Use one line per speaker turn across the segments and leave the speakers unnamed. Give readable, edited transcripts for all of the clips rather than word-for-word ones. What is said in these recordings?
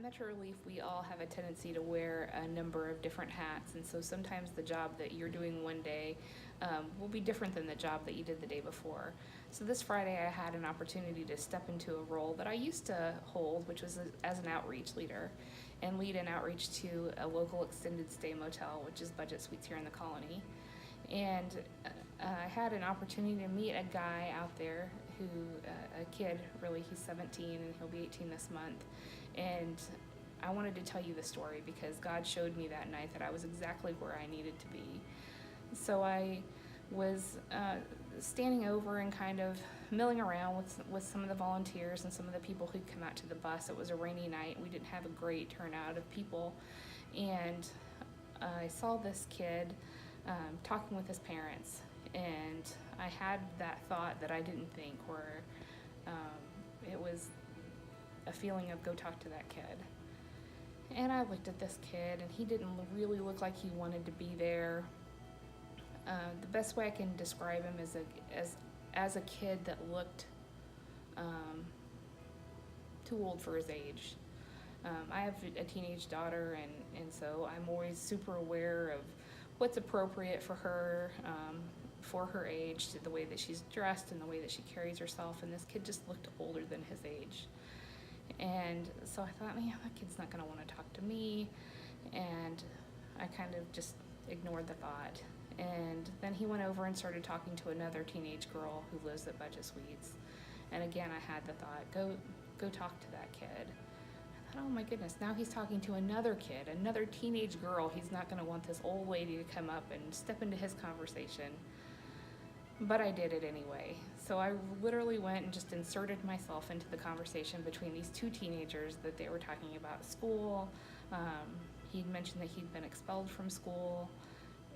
Metro Relief, we all have a tendency to wear a number of different hats, and so sometimes the job that you're doing one day will be different than the job that you did the day before. So this Friday, I had an opportunity to step into a role that I used to hold, which was as an outreach leader, and lead an outreach to a local extended stay motel, which is Budget Suites here in the Colony. And I had an opportunity to meet a guy out there who, a kid, really, he's 17 and he'll be 18 this month. And I wanted to tell you the story because God showed me that night that I was exactly where I needed to be. So I was standing over and kind of milling around with some of the volunteers and some of the people who'd come out to the bus. It was a rainy night. We didn't have a great turnout of people. And I saw this kid talking with his parents. And I had that thought that I didn't think, where it was a feeling of go talk to that kid. And I looked at this kid, and he didn't really look like he wanted to be there. The best way I can describe him is as a kid that looked too old for his age. I have a teenage daughter, and so I'm always super aware of what's appropriate for her age, to the way that she's dressed and the way that she carries herself. And this kid just looked older than his age. And so I thought, man, that kid's not going to want to talk to me. And I kind of just ignored the thought. And then he went over and started talking to another teenage girl who lives at Budget Suites. And again, I had the thought, go talk to that kid. I thought, oh my goodness, now he's talking to another kid, another teenage girl. He's not going to want this old lady to come up and step into his conversation. But I did it anyway. So I literally went and just inserted myself into the conversation between these two teenagers that they were talking about school. He'd mentioned that he'd been expelled from school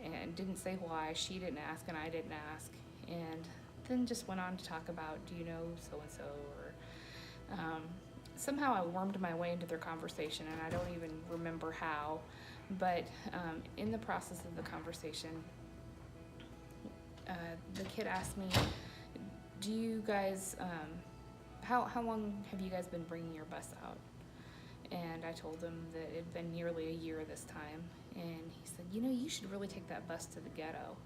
and didn't say why. She didn't ask and I didn't ask. And then just went on to talk about, do you know so-and-so? Or somehow I wormed my way into their conversation, and I don't even remember how. But in the process of the conversation, the kid asked me, do you guys, how long have you guys been bringing your bus out? And I told him that it had been nearly a year this time. And he said, you should really take that bus to the ghetto.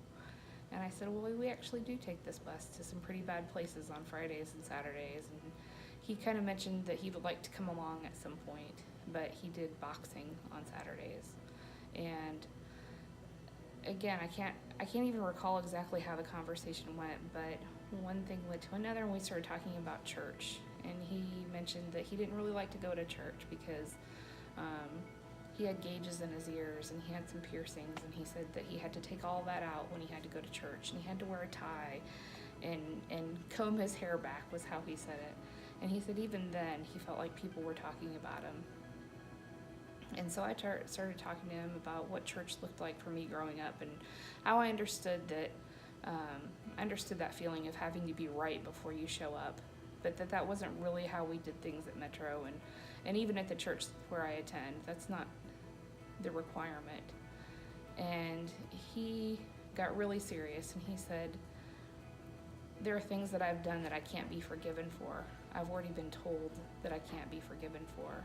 And I said, well, we actually do take this bus to some pretty bad places on Fridays and Saturdays. And he kind of mentioned that he would like to come along at some point, but he did boxing on Saturdays. And again, I can't even recall exactly how the conversation went, but one thing led to another, and we started talking about church. And he mentioned that he didn't really like to go to church because he had gauges in his ears and he had some piercings, and he said that he had to take all that out when he had to go to church, and he had to wear a tie and comb his hair back, was how he said it. And he said even then he felt like people were talking about him. And so I started talking to him about what church looked like for me growing up, and how I understood that feeling of having to be right before you show up, but that wasn't really how we did things at Metro, and even at the church where I attend, that's not the requirement. And he got really serious, and he said, there are things that I've done that I can't be forgiven for. I've already been told that I can't be forgiven for.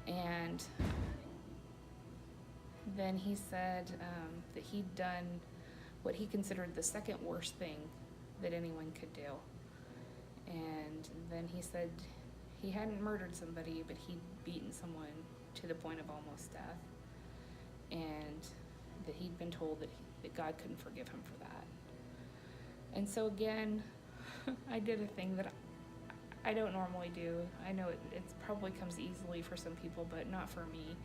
And then he said that he'd done what he considered the second worst thing that anyone could do. And then he said he hadn't murdered somebody, but he'd beaten someone to the point of almost death. And that he'd been told that God couldn't forgive him for that. And so again, I did a thing that I don't normally do. I know it probably comes easily for some people, but not for me.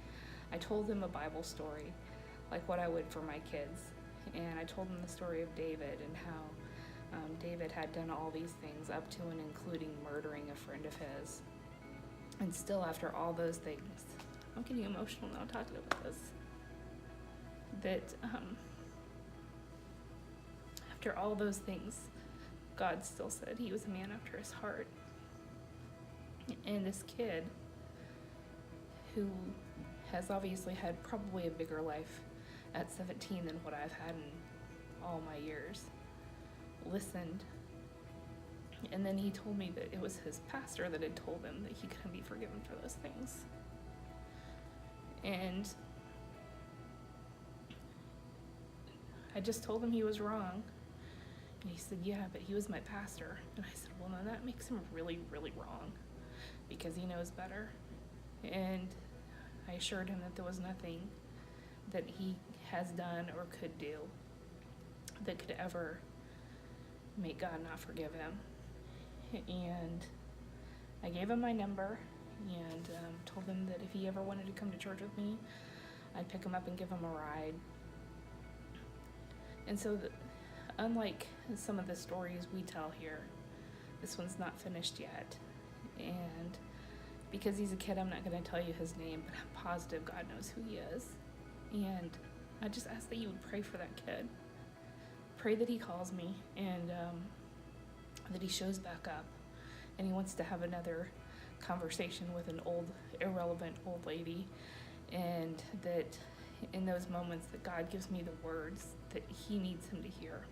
I told them a Bible story, like what I would for my kids. And I told them the story of David, and how David had done all these things up to and including murdering a friend of his. And still, after all those things, I'm getting emotional now talking about this, that after all those things, God still said he was a man after his heart. And this kid, who has obviously had probably a bigger life at 17 than what I've had in all my years, listened. And then he told me that it was his pastor that had told him that he couldn't be forgiven for those things. And I just told him he was wrong. And he said, yeah, but he was my pastor. And I said, well, no, that makes him really, really wrong because he knows better. And I assured him that there was nothing that he has done or could do that could ever make God not forgive him. And I gave him my number and told him that if he ever wanted to come to church with me, I'd pick him up and give him a ride. And so, unlike some of the stories we tell here, this one's not finished yet. And because he's a kid, I'm not going to tell you his name, but I'm positive God knows who he is. And I just ask that you would pray for that kid. Pray that he calls me and that he shows back up and he wants to have another conversation with an old, irrelevant old lady, and that in those moments that God gives me the words that he needs him to hear.